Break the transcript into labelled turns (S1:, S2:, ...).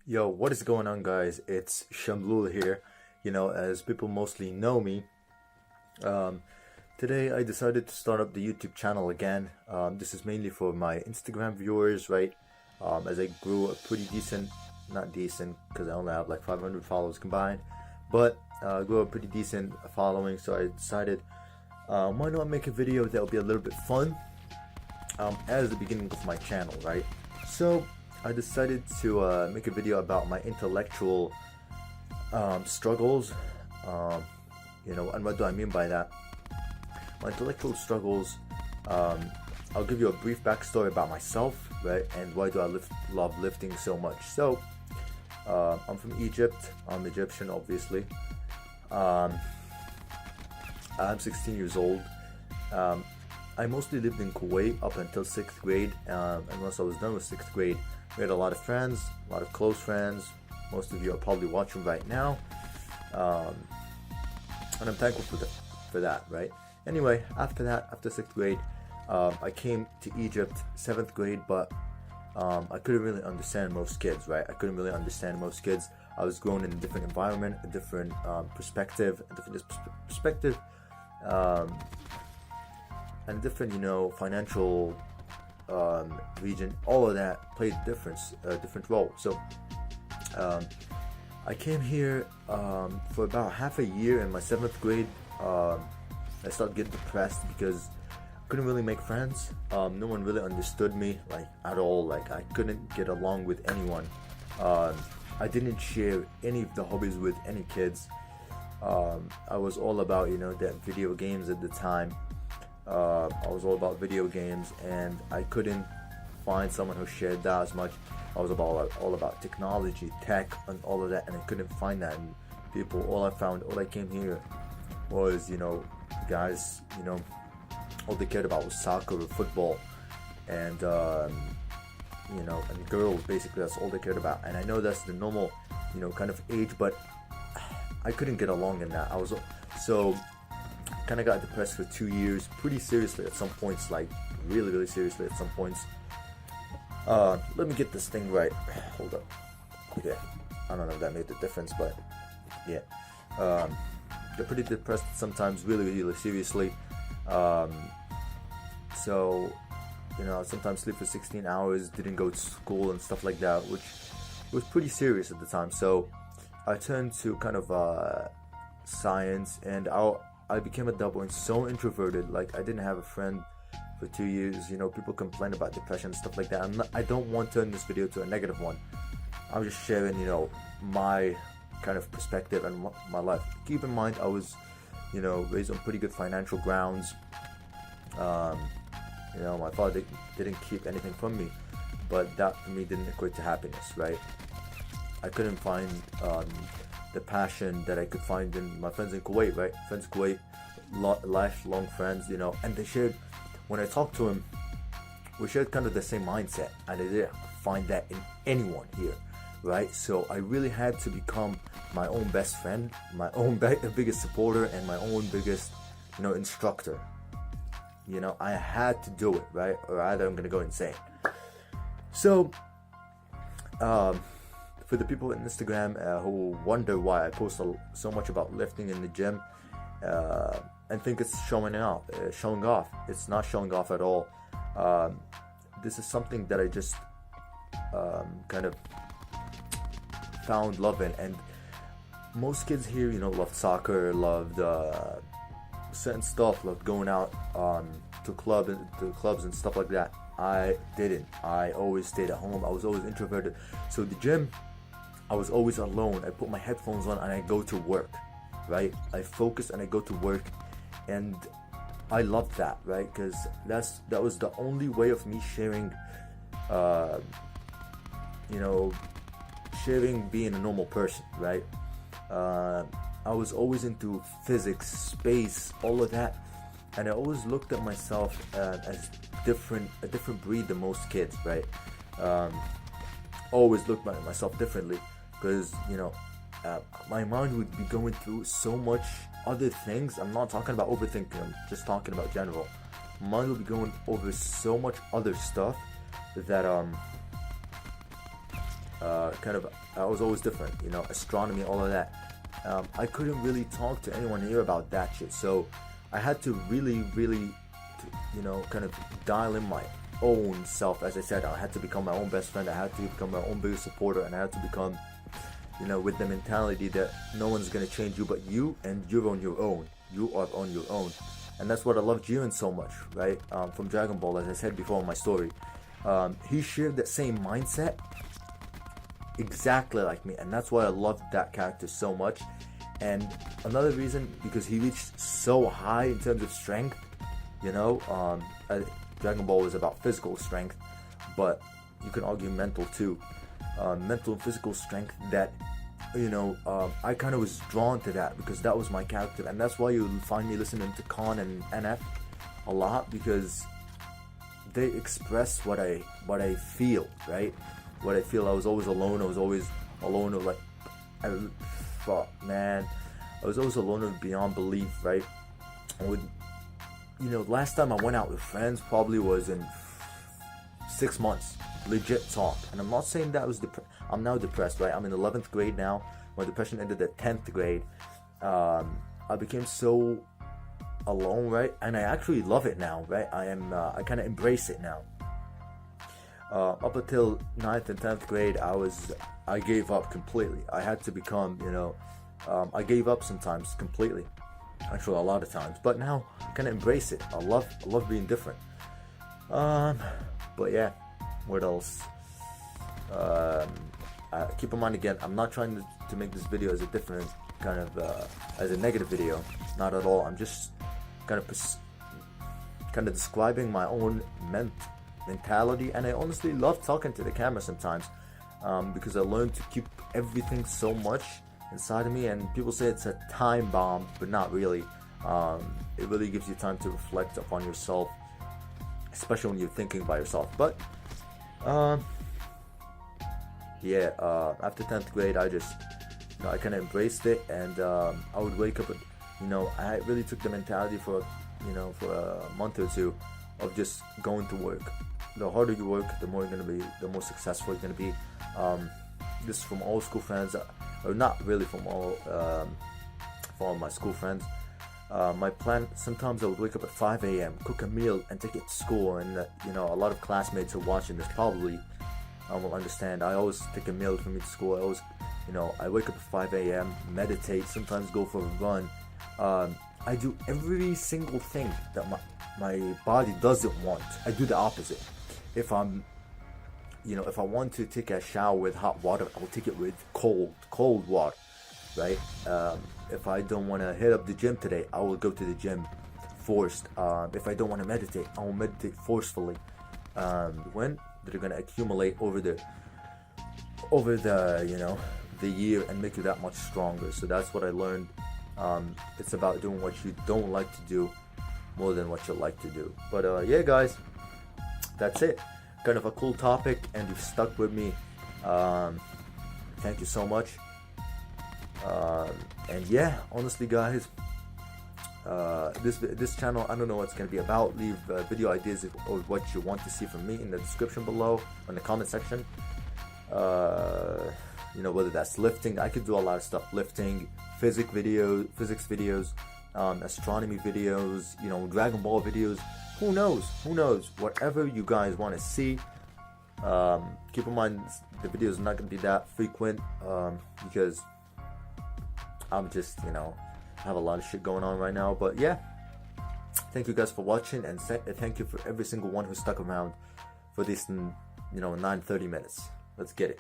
S1: Yo, what is going on, guys? It's Shamlul here. As people mostly know me, um, today I decided to start up the YouTube channel again. This is mainly for my Instagram viewers, right? As I grew a pretty decent, not decent, because I only have like 500 followers combined, but grew a pretty decent following, so I decided why not make a video that will be a little bit fun as the beginning of my channel, right? So I decided to make a video about my intellectual struggles. Um, and what do I mean by that? My intellectual struggles. I'll give you a brief backstory about myself, right? And why do I love lifting so much? So, I'm from Egypt. I'm Egyptian, obviously. Um, I'm 16 years old. Um, I mostly lived in Kuwait up until 6th grade, and once I was done with 6th grade, we had a lot of friends, a lot of close friends. Most of you are probably watching right now, and I'm thankful for that, right? Anyway, after that, after 6th grade, I came to Egypt 7th grade, but I couldn't really understand most kids, right? I couldn't really understand most kids. I was grown in a different environment, a different perspective, um, and a different, financial region. All of that played a different role. So I came here for about half a year in my 7th grade. I started getting depressed because I couldn't really make friends. No one really understood me, like, at all. Like, I couldn't get along with anyone. I didn't share any of the hobbies with any kids. I was all about, that video games at the time. I was all about video games, and I couldn't find someone who shared that as much. I was all about technology, tech, and all of that, and I couldn't find that in people. All I came here was, guys, all they cared about was soccer or football, and and girls. Basically, that's all they cared about. And I know that's the normal, kind of age, but I couldn't get along in that. I was so kind of got depressed for 2 years, pretty seriously at some points, like really, really seriously at some points. Let me get this thing right. Hold up. Yeah, I don't know if that made the difference, but yeah. Get pretty depressed sometimes, really, really seriously. So, sometimes sleep for 16 hours, didn't go to school and stuff like that, which was pretty serious at the time. So I turned to kind of science, and I became a double and so introverted. Like, I didn't have a friend for 2 years. People complain about depression and stuff like that. I don't want to turn this video to a negative one. I'm just sharing, my kind of perspective and my life. Keep in mind, I was, raised on pretty good financial grounds. My father didn't keep anything from me, but that for me didn't equate to happiness, right? I couldn't find the passion that I could find in my friends in Kuwait, right? Friends in Kuwait, lifelong friends, and they shared, when I talked to him, we shared kind of the same mindset, and I didn't find that in anyone here, right? So I really had to become my own best friend, my own biggest supporter, and my own biggest, instructor. I had to do it, right? Or either I'm gonna go insane. So, for the people on Instagram who wonder why I post so much about lifting in the gym and think it's showing off, it's not showing off at all. This is something that I just kind of found love in, and most kids here, loved soccer, loved certain stuff, loved going out to clubs and stuff like that. I didn't. I always stayed at home. I was always introverted. So the gym, I was always alone. I put my headphones on and I go to work, right? I focus and I go to work, and I loved that, right? Because that was the only way of me sharing, sharing being a normal person, right? I was always into physics, space, all of that, and I always looked at myself as a different breed than most kids, right? Always looked at myself differently, because my mind would be going through so much other things. I'm not talking about overthinking, I'm just talking about general. My mind would be going over so much other stuff that I was always different, astronomy, all of that. I couldn't really talk to anyone here about that shit, so I had to really kind of dial in my own self. As I said, I had to become my own best friend, I had to become my own biggest supporter, and I had to become, with the mentality that no one's gonna change you but you, and you're on your own. You are on your own. And that's what I love Jiren so much, right? From Dragon Ball, as I said before in my story. He shared that same mindset exactly like me, and that's why I loved that character so much. And another reason, because he reached so high in terms of strength, Dragon Ball was about physical strength, but you can argue mental too. Mental and physical strength that, I kind of was drawn to that because that was my character, and that's why you'll find me listening to Khan and NF a lot, because they express what I feel, right? What I feel. I was always alone. I was always alone beyond belief, right? Last time I went out with friends probably was in 6 months, legit talk. And I'm not saying that I'm now depressed, right? I'm in 11th grade now. My depression ended at 10th grade. I became so alone, right? And I actually love it now, right? I kind of embrace it now. Up until 9th and 10th grade, I gave up completely. I had to become, I gave up sometimes completely. Actually, a lot of times. But now, I kind of embrace it. I love being different. But yeah, what else? Keep in mind again, I'm not trying to make this video as a different kind of, as a negative video. Not at all. I'm just kind of describing my own mentality, and I honestly love talking to the camera sometimes, because I learned to keep everything so much inside of me. And people say it's a time bomb, but not really. It really gives you time to reflect upon yourself, especially when you're thinking by yourself. But after 10th grade, I just I kind of embraced it, and I would wake up I really took the mentality for a month or two of just going to work. The harder you work, the more you're gonna be, the more successful you're gonna be. This is from all school friends, or not really from all my school friends. My plan, sometimes I would wake up at 5 a.m., cook a meal, and take it to school. And a lot of classmates are watching this probably will understand. I always take a meal for me to school. I always, I wake up at 5 a.m., meditate, sometimes go for a run. I do every single thing that my body doesn't want. I do the opposite. If I want to take a shower with hot water, I'll take it with cold water, right? If I don't want to hit up the gym today, I will go to the gym forced. If I don't want to meditate, I will meditate forcefully. When they're gonna accumulate over the year and make you that much stronger. So that's what I learned. It's about doing what you don't like to do more than what you like to do. But yeah, guys, that's it. Kind of a cool topic, and you've stuck with me. Thank you so much. And yeah, honestly, guys, this channel, I don't know what it's gonna be about. Leave video ideas or what you want to see from me in the description below, in the comment section. Whether that's lifting, I could do a lot of stuff. Lifting, physics videos, astronomy videos, Dragon Ball videos. Who knows? Whatever you guys want to see. Keep in mind, the videos are not going to be that frequent, because I'm just, have a lot of shit going on right now. But yeah, thank you guys for watching, and thank you for every single one who stuck around for this, 9-30 minutes. Let's get it.